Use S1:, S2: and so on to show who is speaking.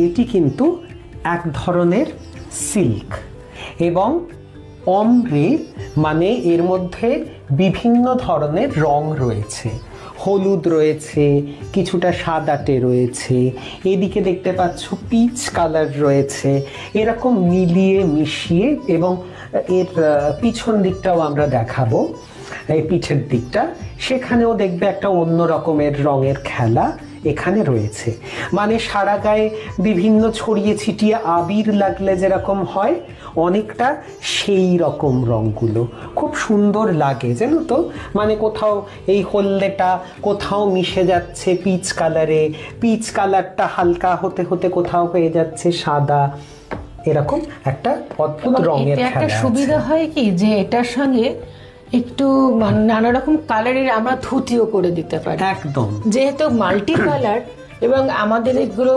S1: এটি কিন্তু এক ধরনের সিল্ক এবং অমব্রে মানে এর মধ্যে বিভিন্ন ধরনের রং রয়েছে, হলুদ রয়েছে, কিছুটা সাদাটে রয়েছে, এদিকে দেখতে পাচ্ছ পিচ কালার রয়েছে, এরকম মিলিয়ে মিশিয়ে। এবং এর পিছন দিকটাও আমরা দেখাবো, এই পিঠের দিকটা, সেখানেও দেখবে একটা অন্য রকমের রঙের খেলা এখানে রয়েছে। মানে সারা গায়ে বিভিন্ন ছড়িয়ে ছিটিয়ে আবির লাগলে যেরকম হয় অনেকটা সেই রকম রঙগুলো খুব সুন্দর লাগে, জানো তো। মানে কোথাও এই হলদেটা কোথাও মিশে যাচ্ছে পিচ কালারে, পিচ কালারটা হালকা হতে হতে কোথাও হয়ে যাচ্ছে সাদা, এরকম একটা অদ্ভুত রঙের খেলা।
S2: একটা সুবিধা হয় কি যে এটার সঙ্গে একটু নানা রকম কালারের আমরা ধুতিও করে দিতে পারি,
S1: একদম,
S2: যেহেতু মাল্টি কালার। এবং আমাদের এগুলো